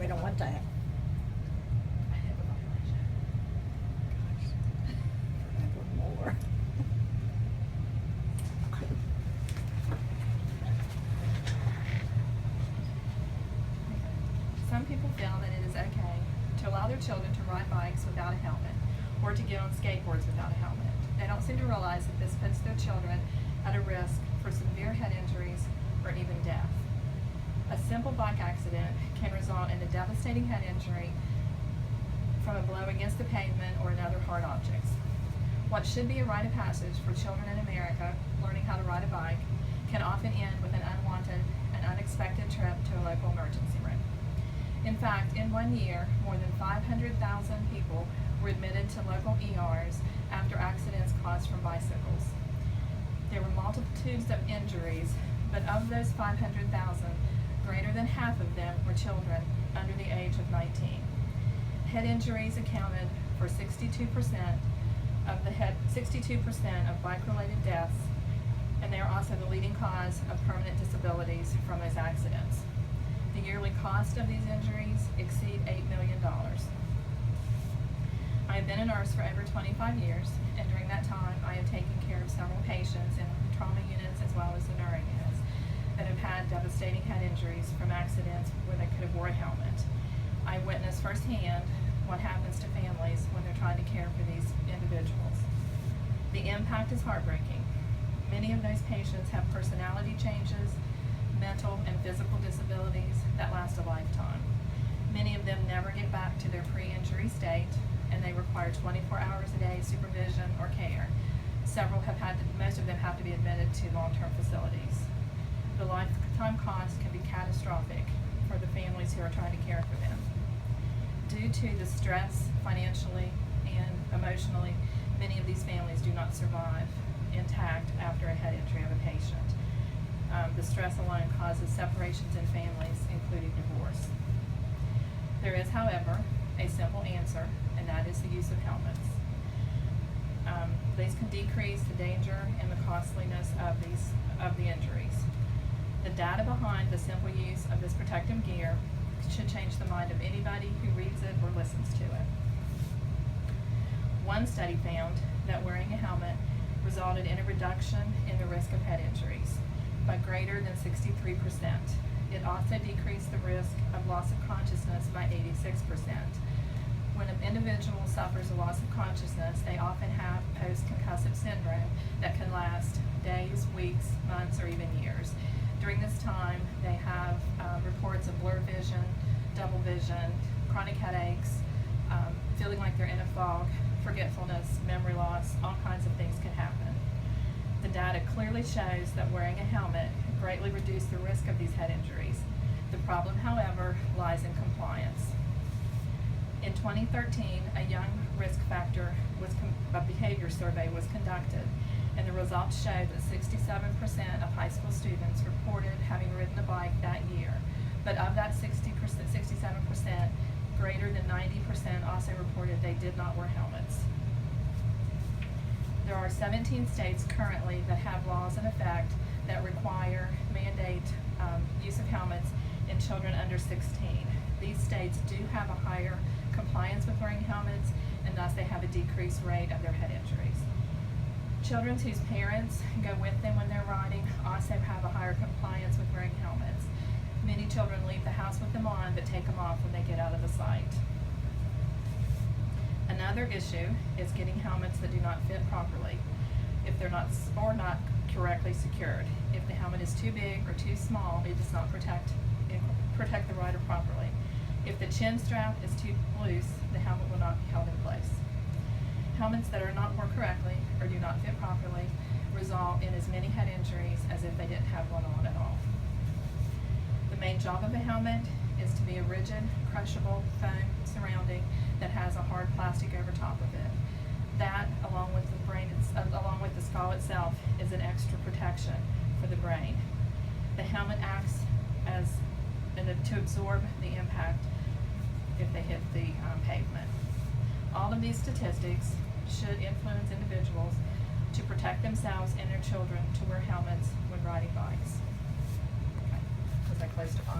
We don't want that. Forever more. Some people feel that it is okay to allow their children to ride bikes without a helmet or to get on skateboards without a helmet. They don't seem to realize that this puts their children at a risk for severe head injuries or even death. A simple bike accident can result in a devastating head injury from a blow against the pavement or another hard object. What should be a rite of passage for children in America learning how to ride a bike can often end with an unwanted and unexpected trip to a local emergency room. In fact, in 1 year, more than 500,000 people were admitted to local ERs after accidents caused from bicycles. There were multitudes of injuries, but of those 500,000, greater than half of them were children under the age of 19. Head injuries accounted for 62% of bike-related deaths, and they are also the leading cause of permanent disabilities from those accidents. The yearly cost of these injuries exceed $8 million. I have been a nurse for over 25 years, and during that time I have taken care of several patients in trauma units as well as the neuro units that have had devastating head injuries from accidents where they could have wore a helmet. I witnessed firsthand what happens to families when they're trying to care for these individuals. The impact is heartbreaking. Many of those patients have personality changes, mental and physical disabilities that last a lifetime. Many of them never get back to their pre-injury state, and they require 24 hours a day supervision or care. Most of them have to be admitted to long-term facilities. The lifetime cost can be catastrophic for the families who are trying to care for them. Due to the stress financially and emotionally, many of these families do not survive intact after a head injury of a patient. The stress alone causes separations in families, including divorce. There is, however, a simple answer, and that is the use of helmets. These can decrease the danger and the costliness of the injuries. The data behind the simple use of this protective gear should change the mind of anybody who reads it or listens to it. One study found that wearing a helmet resulted in a reduction in the risk of head injuries by greater than 63%. It also decreased the risk of loss of consciousness by 86%. When an individual suffers a loss of consciousness, they often have post-concussive syndrome that can last days, weeks, months, or even years. During this time, they have reports of blurred vision, double vision, chronic headaches, feeling like they're in a fog, forgetfulness, memory loss, all kinds of things can happen. The data clearly shows that wearing a helmet greatly reduced the risk of these head injuries. The problem, however, lies in compliance. In 2013, a young risk factor behavior survey was conducted, and the results showed that 67% of high school students reported having ridden a bike that year. But of that 67%, greater than 90% also reported they did not wear helmets. There are 17 states currently that have laws in effect that mandate use of helmets in children under 16. These states do have a higher compliance with wearing helmets, and thus they have a decreased rate of their head injuries. Children whose parents go with them when they're riding also have a higher compliance with wearing helmets. Many children leave the house with them on, but take them off when they get out of the sight. Another issue is getting helmets that do not fit properly, if they're not correctly secured. If the helmet is too big or too small, it does not protect the rider properly. If the chin strap is too loose, the helmet will not be held in place. Helmets that are not worn correctly or do not fit properly result in as many head injuries as if they didn't have one on at all. The main job of a helmet is to be a rigid, crushable foam surrounding that has a hard plastic over top of it. That, along with the skull itself, is an extra protection for the brain. The helmet acts to absorb the impact if they hit the pavement. All of these statistics should influence individuals to protect themselves and their children to wear helmets when riding bikes. Okay. Was I close to 5?